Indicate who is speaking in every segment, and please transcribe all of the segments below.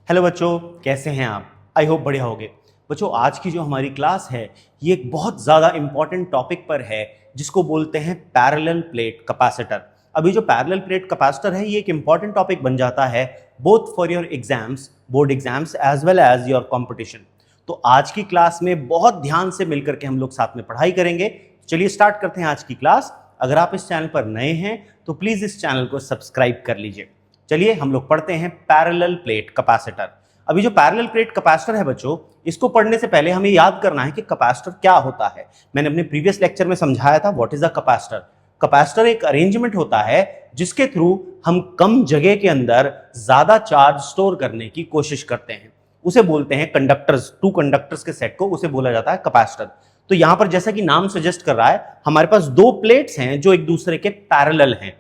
Speaker 1: Hello बच्चों, कैसे हैं आप? आई होप बढ़िया होगे। बच्चों, आज की जो हमारी क्लास है ये एक बहुत ज़्यादा इंपॉर्टेंट टॉपिक पर है जिसको बोलते हैं पैरेलल प्लेट कैपेसिटर। अभी जो पैरेलल प्लेट कैपेसिटर है ये एक इंपॉर्टेंट टॉपिक बन जाता है both for your exams, board exams as well as your competition. तो आज की क्लास में बहुत ध्यान से मिलकर के हम लोग साथ में पढ़ाई करेंगे। चलिए स्टार्ट करते हैं आज की क्लास। अगर आप इस चैनल पर नए हैं तो प्लीज़ इस चैनल को सब्सक्राइब कर लीजिए। चलिए हम लोग पढ़ते हैं पैरेलल प्लेट कैपेसिटर। अभी जो पैरेलल प्लेट कैपेसिटर है बच्चों, इसको पढ़ने से पहले हमें याद करना है कि कैपेसिटर क्या होता है। मैंने अपने प्रीवियस लेक्चर में समझाया था what is a capacitor. Capacitor एक अरेंजमेंट होता है जिसके थ्रू हम कम जगह के अंदर ज्यादा चार्ज स्टोर करने की कोशिश करते हैं। उसे बोलते हैं कंडक्टर्स, टू कंडक्टर्स के सेट को उसे बोला जाता है कैपेसिटर। तो यहां पर जैसा कि नाम सजेस्ट कर रहा है, हमारे पास दो प्लेट्स हैं जो एक दूसरे के पैरेलल हैं।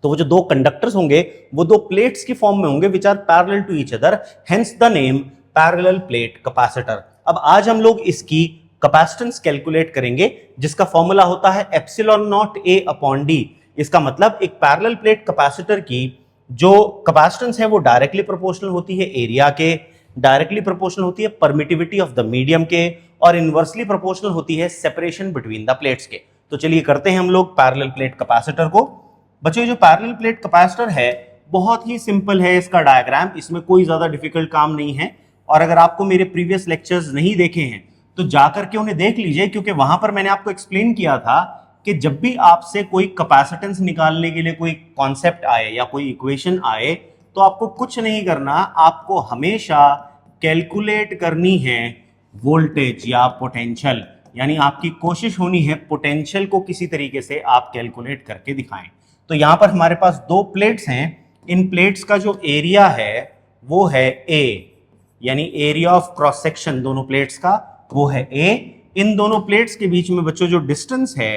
Speaker 1: तो वो जो दो कंडक्टर्स होंगे वो दो प्लेट्स की फॉर्म में होंगे which are parallel to each other, hence the name parallel plate capacitor. अब आज हम लोग इसकी कैपेसिटेंस कैलकुलेट करेंगे जिसका फॉर्मूला होता है epsilon not a upon D. इसका मतलब एक पैरेलल प्लेट कैपेसिटर की जो कैपेसिटेंस है वो डायरेक्टली प्रोपोर्शनल होती है एरिया के, डायरेक्टली प्रोपोर्शनल होती है परमिटिविटी ऑफ द मीडियम के, और इनवर्सली प्रोपोर्शनल होती है सेपरेशन बिटवीन द प्लेट्स के। तो चलिए करते हैं हम लोग पैरेलल प्लेट कैपेसिटर को। बच्चों, जो पैरेलल प्लेट कैपेसिटर है बहुत ही सिंपल है इसका डायग्राम, इसमें कोई ज्यादा डिफिकल्ट काम नहीं है। और अगर आपको मेरे प्रीवियस लेक्चर्स नहीं देखे हैं तो जाकर के उन्हें देख लीजिए, क्योंकि वहां पर मैंने आपको एक्सप्लेन किया था कि जब भी आपसे कोई कैपेसिटेंस निकालने के लिए कोई कॉन्सेप्ट आए या कोई इक्वेशन आए तो आपको कुछ नहीं करना, आपको हमेशा कैलकुलेट करनी है वोल्टेज या पोटेंशियल। यानी आपकी कोशिश होनी है पोटेंशियल को किसी तरीके से आप कैलकुलेट करके दिखाएं। तो यहां पर हमारे पास दो प्लेट्स हैं, इन प्लेट्स का जो एरिया है वो है ए, यानी एरिया ऑफ क्रॉस सेक्शन दोनों प्लेट्स का वो है ए। इन दोनों प्लेट्स के बीच में बच्चों जो डिस्टेंस है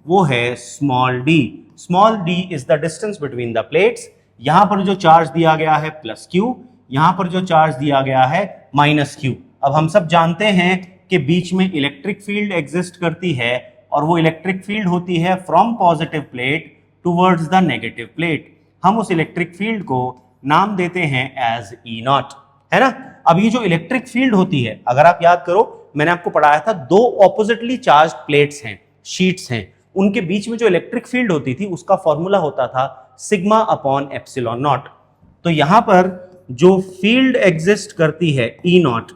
Speaker 1: वो है small D. Small D is the distance between the plates. यहां पर जो चार्ज दिया गया है प्लस क्यू, यहां पर जो चार्ज दिया गया है माइनस क्यू। अब हम सब जानते हैं कि बीच में इलेक्ट्रिक फील्ड एग्जिस्ट करती है और वो इलेक्ट्रिक फील्ड होती है from positive plate towards the negative plate. हम उस इलेक्ट्रिक फील्ड को नाम देते हैं एज ई नॉट, है ना। अब ये जो इलेक्ट्रिक फील्ड होती है, अगर आप याद करो मैंने आपको पढ़ाया था दो ऑपोजिटली चार्ज प्लेट्स हैं, शीट्स हैं, उनके बीच में जो इलेक्ट्रिक फील्ड होती थी उसका फॉर्मूला होता था सिग्मा अपॉन एप्सिलॉन नॉट। तो यहां पर जो फील्ड एग्जिस्ट करती है ई नॉट,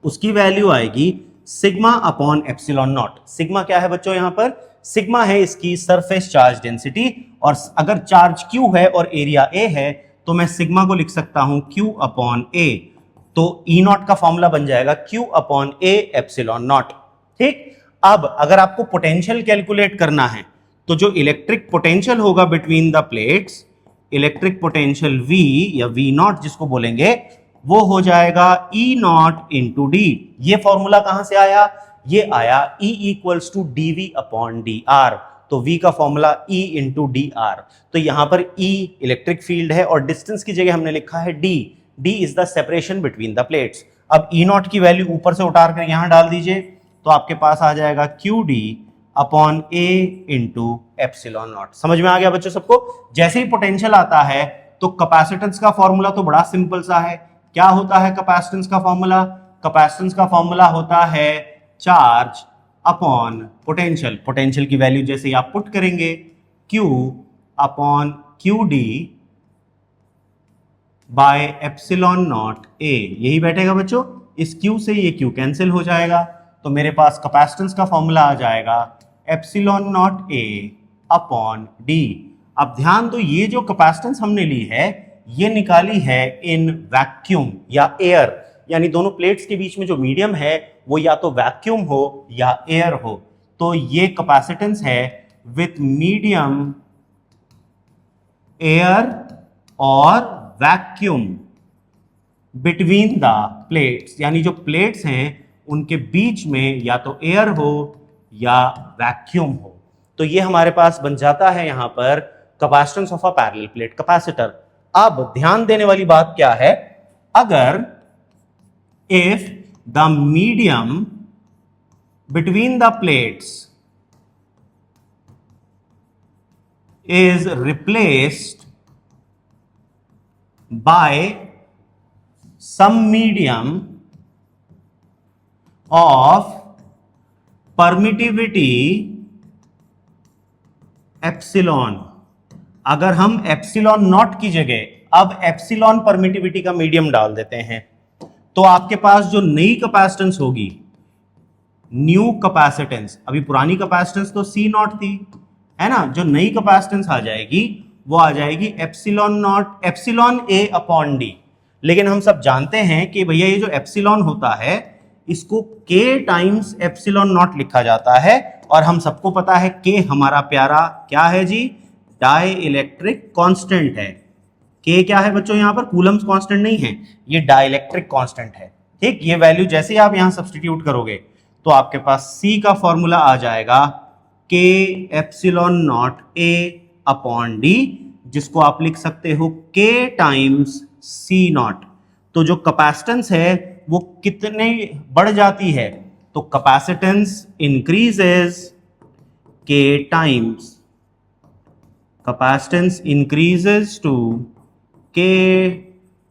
Speaker 1: उसकी वैल्यू आएगी sigma upon epsilon not. Sigma क्या है बच्चों? यहां पर सिग्मा है इसकी सरफेस चार्ज डेंसिटी, और अगर चार्ज Q है और एरिया A है तो मैं सिग्मा को लिख सकता हूं Q अपॉन A। तो E नॉट का फॉर्मूला बन जाएगा Q upon A epsilon not. ठीक। अब अगर आपको पोटेंशियल कैलकुलेट करना है तो जो इलेक्ट्रिक पोटेंशियल होगा between the plates, electric potential V या V नॉट जिसको बोलेंगे, वो हो जाएगा E नॉट इंटू डी। ये फॉर्मूला कहां से आया? ये आया E equals to dV upon dr। तो V का फॉर्मूला E इंटू dr। तो यहां पर E इलेक्ट्रिक फील्ड है और डिस्टेंस की जगह हमने लिखा है d। d is the separation between the plates. अब E नॉट की वैल्यू ऊपर से उतार कर यहां डाल दीजिए तो आपके पास आ जाएगा QD upon A into epsilon not. समझ में आ गया बच्चों सबको? जैसे ही पोटेंशियल आता है तो कैपेसिटेंस का फॉर्मूला तो बड़ा सिंपल सा है। क्या होता है कैपेसिटेंस का फॉर्मूला? कैपेसिटेंस का फॉर्मूला होता है चार्ज अपॉन पोटेंशियल। पोटेंशियल की वैल्यू जैसे ही आप पुट करेंगे Q upon QD by epsilon not A, यही बैठेगा बच्चों। इस Q से ये Q कैंसिल हो जाएगा तो मेरे पास कैपेसिटेंस का फॉर्मूला आ जाएगा epsilon not A upon D। अब ध्यान दो, ये जो कैपेसिटेंस हमने ली है ये निकाली है इन वैक्यूम या एयर, यानी दोनों प्लेट्स के बीच में जो मीडियम है वो या तो वैक्यूम हो या एयर हो। तो ये कैपेसिटेंस है विथ मीडियम, एयर और वैक्यूम बिटवीन द प्लेट्स, यानी जो प्लेट्स हैं उनके बीच में या तो एयर हो या वैक्यूम हो। तो ये हमारे पास बन जाता है यहां पर capacitance of a parallel plate capacitor. अब ध्यान देने वाली बात क्या है? अगर if the medium between the plates is replaced by some medium of permittivity epsilon. अगर हम एप्सिलॉन नॉट की जगह अब एप्सिलॉन परमिटिविटी का मीडियम डाल देते हैं तो आपके पास जो नई कैपेसिटेंस होगी, न्यू कैपेसिटेंस, अभी पुरानी कैपेसिटेंस तो सी नॉट थी, है ना, जो नई कैपेसिटेंस आ जाएगी वो आ जाएगी epsilon not, epsilon A upon D. लेकिन हम सब जानते हैं कि भैया ये जो एप्सिलॉन होता है इसको k टाइम्स एप्सिलॉन नॉट लिखा जाता है, और हम सबको पता है k हमारा प्यारा क्या है जी, डाई इलेक्ट्रिक कांस्टेंट है। k क्या है बच्चों, यहां पर कूलम्स कांस्टेंट नहीं है, ये डाई इलेक्ट्रिक कांस्टेंट है। ठीक, ये वैल्यू जैसे ही आप यहां सब्स्टिट्यूट करोगे तो आपके पास c का फॉर्मूला आ जाएगा k epsilon not a upon D, जिसको आप लिख सकते हो k टाइम्स c नॉट। तो जो कैपेसिटेंस है वो कितने बढ़ जाती है, तो capacitance increases k times, capacitance increases to k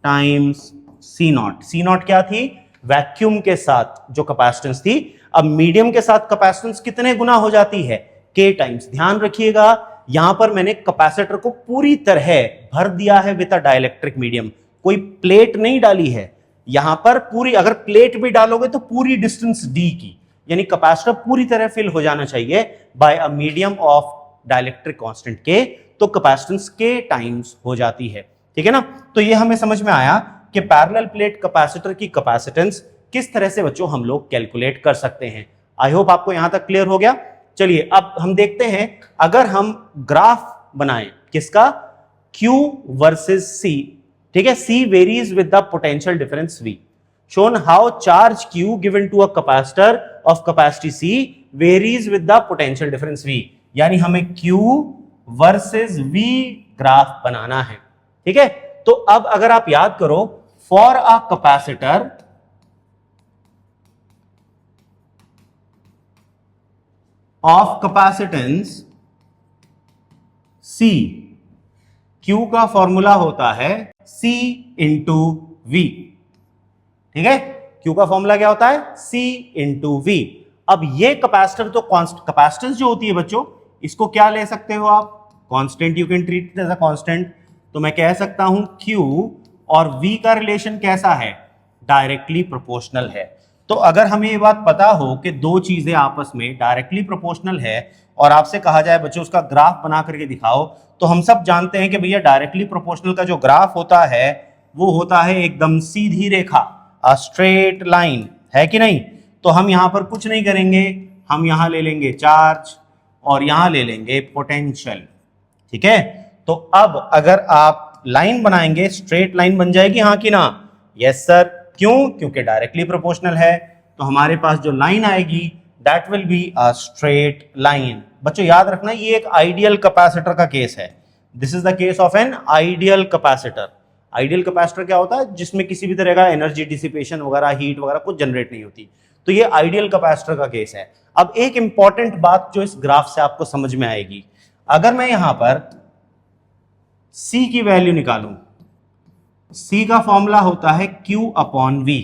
Speaker 1: times c naught. c naught क्या थी, वैक्यूम के साथ जो कैपेसिटेंस थी, अब मीडियम के साथ कैपेसिटेंस कितने गुना हो जाती है, k टाइम्स। ध्यान रखिएगा यहां पर मैंने कैपेसिटर को पूरी तरह भर दिया है विद अ डाइलेक्ट्रिक मीडियम, कोई प्लेट नहीं डाली है यहां पर पूरी। अगर प्लेट भी डालोगे तो पूरी डिस्टेंस d की, यानी कैपेसिटर पूरी तरह फिल हो जाना चाहिए by a medium of dielectric constant k, तो कैपेसिटेंस k टाइम्स हो जाती है। ठीक है ना, तो ये हमें समझ में आया कि पैरेलल प्लेट कैपेसिटर की कैपेसिटेंस किस तरह से बच्चों हम लोग कैलकुलेट कर सकते हैं। आई होप आपको यहां तक क्लियर हो गया। चलिए अब हम देखते हैं, अगर हम ग्राफ बनाएं किसका, Q वर्सेस C। ठीक है, C varies with the potential difference V, shown how charge Q given to a capacitor of capacity C varies with the potential difference V। यानी हमें Q वर्सेस V ग्राफ बनाना है। ठीक है, तो अब अगर आप याद करो, for a capacitor of capacitance C, Q का फॉर्मूला होता है C इंटू V। ठीक है, Q का फॉर्मूला क्या होता है, C इंटू V। अब ये कैपेसिटर तो कैपेसिटेंस जो होती है बच्चों, इसको क्या ले सकते हो आप, constant, you can treat it as a constant. तो मैं कह सकता हूं Q और V का रिलेशन कैसा है, डायरेक्टली प्रोपोर्शनल है। तो अगर हमें ये बात पता हो कि दो चीजें आपस में डायरेक्टली प्रोपोर्शनल है और आपसे कहा जाए बच्चों उसका ग्राफ बना करके दिखाओ, तो हम सब जानते हैं कि भैया डायरेक्टली प्रोपोर्शनल का जो ग्राफ होता है वो होता है एकदम सीधी रेखा, अ स्ट्रेट लाइन, है कि नहीं। तो हम यहां पर कुछ नहीं करेंगे, हम यहां ले लेंगे चार्ज और यहां ले लेंगे पोटेंशियल। ठीक है, तो अब अगर आप लाइन बनाएंगे, स्ट्रेट लाइन बन जाएगी हाँ कि ना, यस सर। क्यों, क्योंकि डायरेक्टली प्रोपोर्शनल है, तो हमारे पास जो लाइन आएगी that will be a straight line. बच्चों याद रखना ये एक आइडियल कैपेसिटर का केस है, this is the case of an ideal capacitor. Ideal capacitor क्या होता है, जिसमें किसी भी तरह का एनर्जी डिसिपेशन वगैरह, हीट वगैरह कुछ जनरेट नहीं होती, तो ये आइडियल कैपेसिटर का केस है। अब एक इंपॉर्टेंट बात जो इस ग्राफ से आपको समझ में आएगी, अगर मैं यहां पर C की वैल्यू निकालूं, C का फॉर्मूला होता है Q अपॉन V।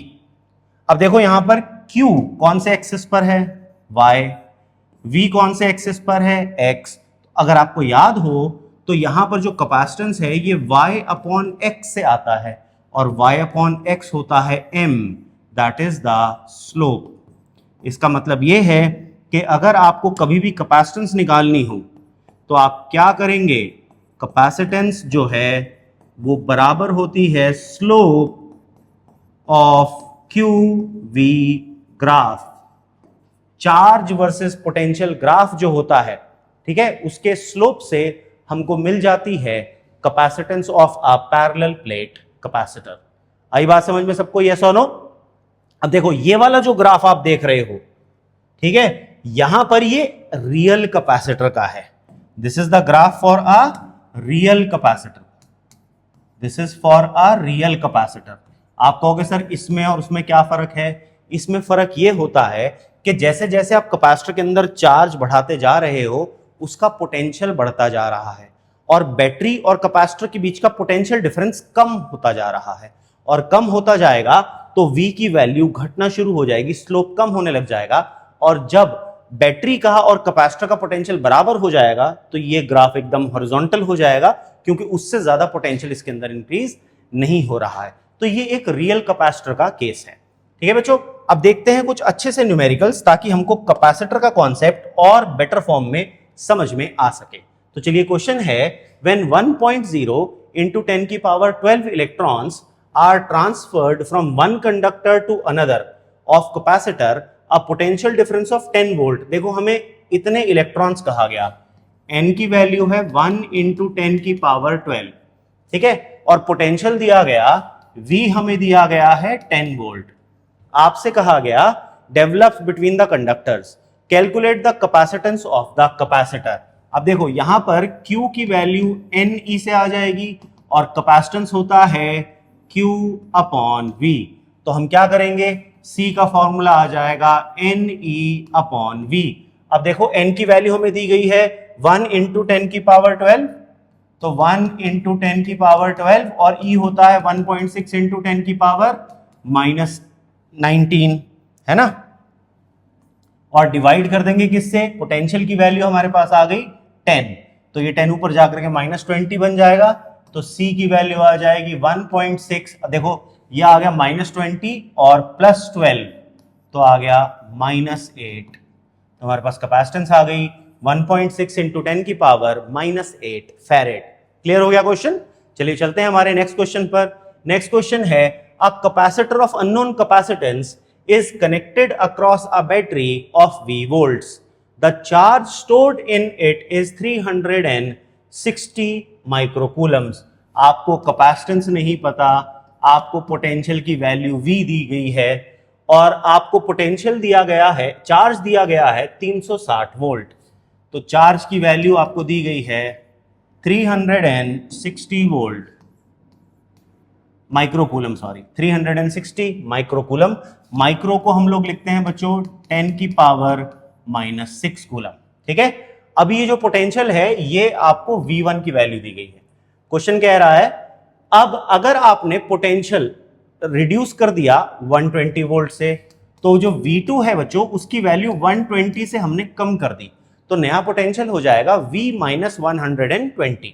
Speaker 1: अब देखो यहां पर Q कौन से एक्सिस पर है, Y, V कौन से एक्सिस पर है, X। अगर आपको याद हो तो यहां पर जो कैपेसिटेंस है ये Y अपॉन X से आता है, और Y अपॉन X होता है M, that is the slope. इसका मतलब ये है कि अगर आपको कभी भी कैपेसिटेंस निकालनी हो तो आप क्या करेंगे, कैपेसिटेंस जो है वो बराबर होती है slope of Q V graph. Charge versus potential graph जो होता है, ठीक है, उसके स्लोप से हमको मिल जाती है capacitance of a parallel plate capacitor. आई बात समझ में सबको, यस और नो। अब देखो ये वाला जो ग्राफ आप देख रहे हो, ठीक है, यहां पर ये रियल कैपेसिटर का है, this is the graph for a real capacitor, this is for a real capacitor. आप कहोगे सर इसमें और उसमें क्या फर्क है, इसमें फर्क ये होता है कि जैसे जैसे आप कैपेसिटर के अंदर चार्ज बढ़ाते जा रहे हो उसका पोटेंशियल बढ़ता जा रहा है, और बैटरी और कैपेसिटर के बीच का पोटेंशियल डिफरेंस कम होता जा रहा है। और कम होता जाएगा तो V की वैल्यू घटना शुरू हो जाएगी, स्लोप कम होने लग जाएगा। और जब बैटरी का और कैपेसिटर का पोटेंशियल बराबर हो जाएगा तो ये ग्राफ एकदम हॉरिजॉन्टल हो जाएगा, क्योंकि उससे ज्यादा पोटेंशियल इसके अंदर इंक्रीज नहीं हो रहा है। तो ये एक रियल कैपेसिटर का केस है। ठीक है बच्चों, अब देखते हैं कुछ अच्छे से न्यूमेरिकल्स, ताकि हमको कैपेसिटर का कॉन्सेप्ट और बेटर फॉर्म में समझ में आ सके। तो चलिए क्वेश्चन है, व्हेन 1.0 into 10 की power 12 electrons are transferred from one conductor to another of capacitor a potential difference of 10 volt। देखो हमें इतने इलेक्ट्रॉन्स कहा गया, n की वैल्यू है 1 into 10 की पावर 12, ठीक है, और पोटेंशियल दिया गया V हमें दिया गया है 10 वोल्ट। आपसे कहा गया develop between the conductors, calculate the capacitance of the capacitor. अब देखो यहां पर Q की वैल्यू NE से आ जाएगी और कैपेसिटेंस होता है Q अपॉन V। तो हम क्या करेंगे, C का फॉर्मूला आ जाएगा NE अपॉन V। अब देखो N की वैल्यू हमें दी गई है 1 इंटू 10 की पावर 12, तो 1 इंटू 10 की पावर 12, और E होता है 1.6 इंटू 10 की पावर माइनस 19, है ना। और डिवाइड कर देंगे किससे, पोटेंशियल की वैल्यू हमारे पास आ गई 10, तो ये 10 ऊपर जाकर के माइनस 20 बन जाएगा। तो C की वैल्यू आ जाएगी 1.6, देखो ये आ गया माइनस 20 और प्लस 12, तो आ गया माइनस 8। तो हमारे पास कैपेसिटेंस आ गई 1.6 इंटू 10 की पावर माइनस 8 फैरेड। क्लियर हो गया क्वेश्चन। चलिए चलते हैं हमारे नेक्स्ट क्वेश्चन पर। नेक्स्ट क्वेश्चन है, a capacitor of unknown capacitance is connected across a battery of V volts. The charge stored in it is 360 microcoulombs. आपको कैपेसिटेंस नहीं पता, आपको पोटेंशियल की वैल्यू V दी गई है और आपको पोटेंशियल दिया गया है, चार्ज दिया गया है 360 वोल्ट। तो चार्ज की वैल्यू आपको दी गई है 360 volt microcoulomb, sorry 360 microcoulomb. Micro को हम लोग लिखते हैं बच्चों 10 की पावर माइनस 6 कूलम, ठीक है। अभी ये जो पोटेंशियल है ये आपको V1 की वैल्यू दी गई है। क्वेश्चन कह रहा है, अब अगर आपने पोटेंशियल रिड्यूस कर दिया 120 वोल्ट से, तो जो V2 है बच्चों उसकी वैल्यू 120 से हमने कम कर दी, तो नया पोटेंशियल हो जाएगा V माइनस 120,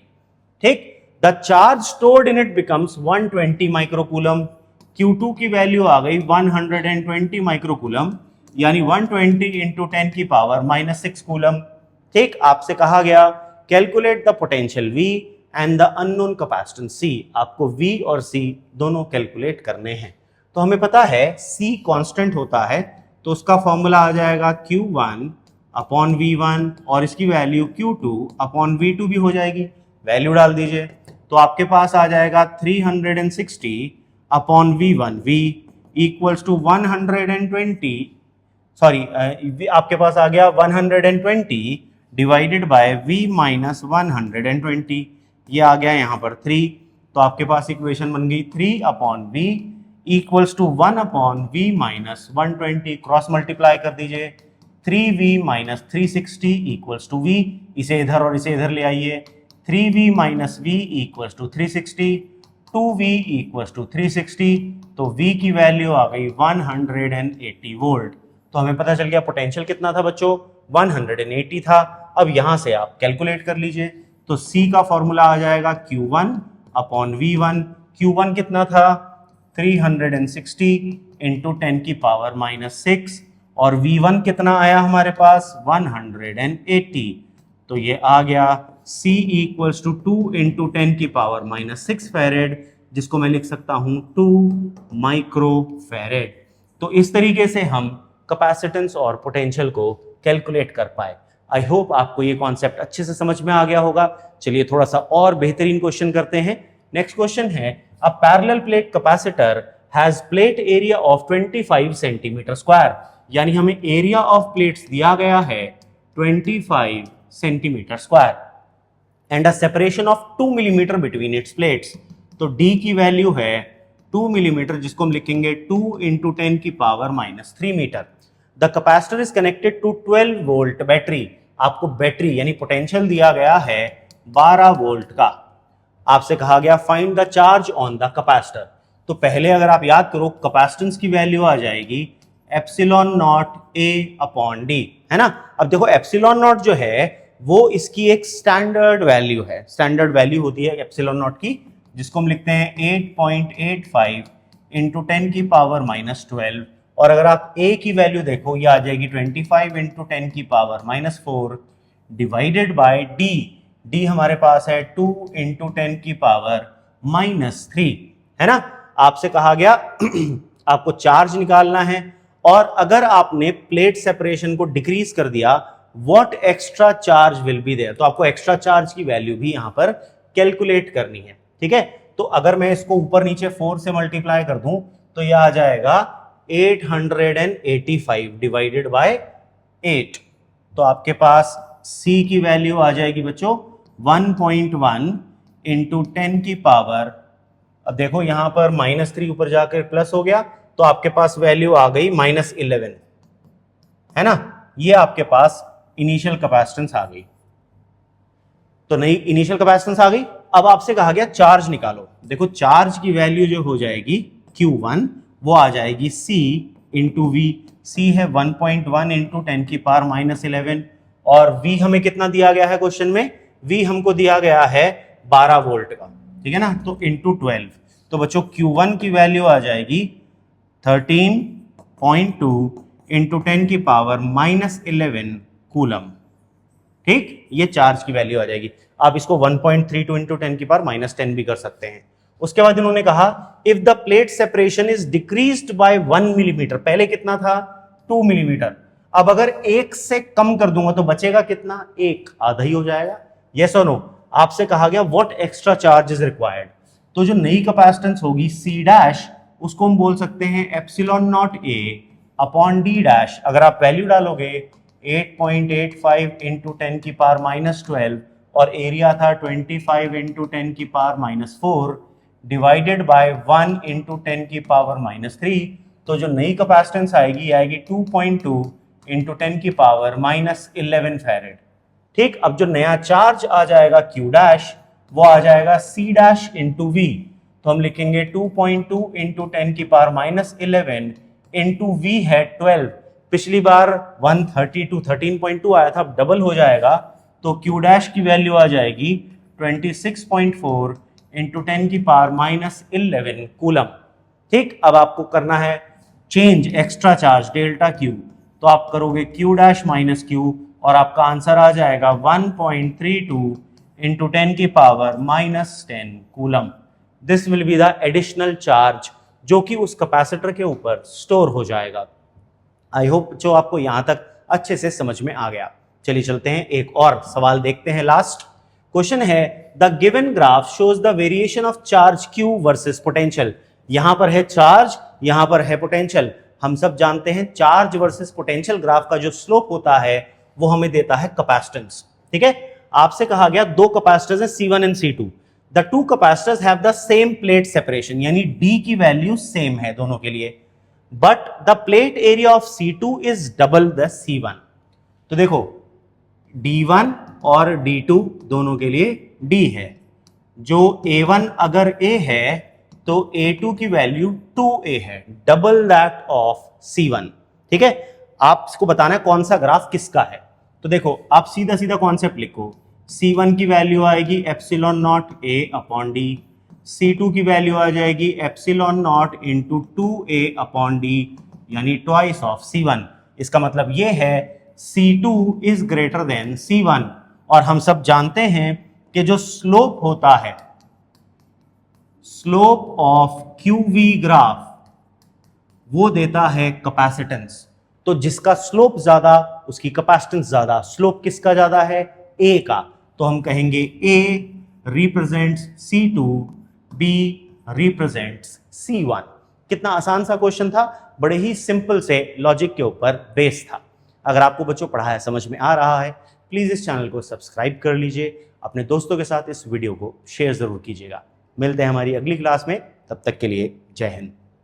Speaker 1: ठीक। The charge stored in it becomes 120 microcoulomb. Q2 की वैल्यू आ गई 120 माइक्रोकूलम, यानी 120 इंटू 10 की पावर माइनस 6 कूलम, ठीक। आपसे कहा गया calculate the potential V and the unknown capacitance C। आपको V और C दोनों कैलकुलेट करने हैं। तो हमें पता है C कांस्टेंट होता है, तो उसका फॉर्मूला आ जाएगा Q1 अपॉन V1 और इसकी वैल्यू Q2 अपॉन V2 भी हो जाएगी। वैल्यू डाल दीजिए, तो आपके पास आ जाएगा 360 upon V1, V equals to 120, sorry आपके पास आ गया 120 डिवाइडेड बाय V माइनस 120, ये आ गया यहाँ पर 3, तो आपके पास इक्वेशन बन गई 3 upon V equals to 1 upon V minus 120। Cross multiply कर दीजिए, 3V minus 360 equals to V, इसे इधर और इसे इधर ले आइए, 3V minus V equals to 360, 2V equals to 360, तो V की वैल्यू आ गई 180 वोल्ट। तो हमें पता चल गया पोटेंशियल कितना था बच्चों, 180 था। अब यहां से आप कैलकुलेट कर लीजिए, तो C का फॉर्मूला आ जाएगा Q1 अपॉन V1। Q1 कितना था 360 इंटू 10 की पावर माइनस 6, और V1 कितना आया हमारे पास 180, तो ये आ गया C इक्वल्स टू 2 इंटू 10 की पावर माइनस 6 फैरेड, जिसको मैं लिख सकता हूं 2 माइक्रो फैरेड। तो इस तरीके से हम कैपेसिटेंस और पोटेंशियल को कैलकुलेट कर पाए। आई होप आपको ये कॉन्सेप्ट अच्छे से समझ में आ गया होगा। चलिए थोड़ा सा और बेहतरीन क्वेश्चन करते हैं। नेक्स्ट क्वेश्चन है, अ parallel plate capacitor has plate area of 25 centimetre square, यानी हमें एरिया ऑफ प्लेट्स दिया गया है 25 centimetre square and a separation of 2 millimetre between its plates. तो D की वैल्यू है 2 मिलीमीटर, जिसको हम लिखेंगे 2 इंटू 10 की power minus 3 meter. The capacitor is connected to 12 volt battery. आपको बैटरी यानी पोटेंशियल दिया गया है 12 वोल्ट का। आपसे कहा गया find the charge on the capacitor. तो पहले अगर आप याद करो कैपेसिटेंस की वैल्यू आ जाएगी epsilon not a upon D, है ना। अब देखो एप्सिलॉन नॉट जो है वो इसकी एक स्टैंडर्ड वैल्यू है, स्टैंडर्ड वैल्यू होती है एप्सिलॉन नॉट की, जिसको हम लिखते हैं 8.85 इंटू 10 की पावर -12। और अगर आप a की वैल्यू देखो ये आ जाएगी 25 इंटू 10 की पावर -4 डिवाइडेड बाय d हमारे पास है 2 इंटू 10 की पावर -3, है ना। आपसे कहा गया आपको चार्ज निकालना है, और अगर आपने प्लेट सेपरेशन को डिक्रीज कर दिया what extra charge will be there, तो आपको एक्स्ट्रा चार्ज की वैल्यू भी यहां पर कैलकुलेट करनी है, ठीक है। तो अगर मैं इसको ऊपर नीचे 4 से मल्टीप्लाई कर दूं तो यह आ जाएगा 885 डिवाइडेड बाय 8। तो आपके पास C की वैल्यू आ जाएगी बच्चों 1.1 इंटू 10 की पावर, अब देखो यहां पर -3 ऊपर जाकर प्लस हो गया, तो आपके पास वैल्यू आ गई -11, है ना। ये आपके पास इनिशियल कैपेसिटेंस आ गई, तो नई इनिशियल कैपेसिटेंस आ गई। अब आपसे कहा गया चार्ज निकालो, देखो चार्ज की वैल्यू जो हो जाएगी Q1 वो आ जाएगी C इंटू वी। C है 1.1 इंटू 10 की पावर -11, और V हमें कितना दिया गया है क्वेश्चन में, V हमको दिया गया है 12 वोल्ट का, ठीक है ना, तो इंटू 12। तो बच्चों Q1 की वैल्यू आ जाएगी 13.2 इंटू 10 की पावर -11 कूलम, ठीक। ये चार्ज की वैल्यू आ जाएगी। आप इसको 1.32 इंटू 10 की पावर -10 भी कर सकते हैं। उसके बाद इन्होंने कहा if the plate separation is decreased bye 1 millimetre, पहले कितना था 2 मिलीमीटर, अब अगर 1 से कम कर दूंगा तो बचेगा कितना, 1, आधा ही हो जाएगा। यस और नो। आपसे कहा गया what extra charge is required, तो जो नई कैपेसिटेंस होगी C डैश, उसको हम बोल सकते हैं epsilon not A upon D dash. अगर आप वैल्यू डालोगे 8.85 इंटू 10 की पावर -12 और एरिया था 25 इंटू 10 की पावर -4 डिवाइडेड बाय 1 इंटू 10 की पावर -3, तो जो नई कैपेसिटेंस आएगी आएगी 2.2 इंटू 10 की पावर -11 फैरेड, ठीक। अब जो नया चार्ज आ जाएगा Q डैश वो आ जाएगा C डैश इंटू V, तो हम लिखेंगे 2.2 इंटू 10 की पावर -11 इंटू V है 12। पिछली बार 132 13.2 आया था, अब डबल हो जाएगा, तो Q डैश की वैल्यू आ जाएगी 26.4 इंटू 10 की पावर -11 कूलम, ठीक। अब आपको करना है change extra charge delta Q, तो आप करोगे Q डैश माइनस Q और आपका आंसर आ जाएगा 1.32 इंटू 10 की power -10 coulomb. This will be the additional charge जो कि उस कैपेसिटर के ऊपर स्टोर हो जाएगा। आई होप जो आपको यहां तक अच्छे से समझ में आ गया। चलिए चलते हैं एक और सवाल देखते हैं। लास्ट क्वेश्चन है the given graph shows the variation of charge Q versus potential. यहां पर है चार्ज, यहां पर है पोटेंशियल। हम सब जानते हैं चार्ज वर्सेस पोटेंशियल ग्राफ का जो स्लोप होता है वो हमें देता है कैपेसिटेंस, ठीक है। आपसे कहा गया दो कैपेसिटर्स हैं C1 and C2, the two capacitors have the same plate separation, यानी D की वैल्यू सेम है दोनों के लिए, but the plate area of C2 is double the C1। तो देखो D1 और D2 दोनों के लिए D है, जो A1 अगर A है तो A2 की वैल्यू 2A है, डबल दैट ऑफ C1, ठीक है। आपको बताना है कौन सा ग्राफ किसका है। तो देखो आप सीधा सीधा कॉन्सेप्ट लिखो, C1 की वैल्यू आएगी epsilon not A upon D, C2 की वैल्यू आ जाएगी epsilon not into 2A upon D, यानी ट्वाइस ऑफ C1। इसका मतलब ये है C2 is greater than C1, और हम सब जानते हैं कि जो स्लोप होता है, स्लोप ऑफ QV ग्राफ, वो देता है कैपेसिटेंस। तो जिसका स्लोप ज्यादा उसकी कैपेसिटेंस ज्यादा, स्लोप किसका ज्यादा है, A का, तो हम कहेंगे A represents C2, B represents C1। कितना आसान सा क्वेश्चन था, बड़े ही सिंपल से लॉजिक के ऊपर बेस था। अगर आपको बच्चों पढ़ाया समझ में आ रहा है प्लीज इस चैनल को सब्सक्राइब कर लीजिए, अपने दोस्तों के साथ इस वीडियो को शेयर जरूर कीजिएगा। मिलते हैं हमारी अगली क्लास में, तब तक के लिए जय हिंद।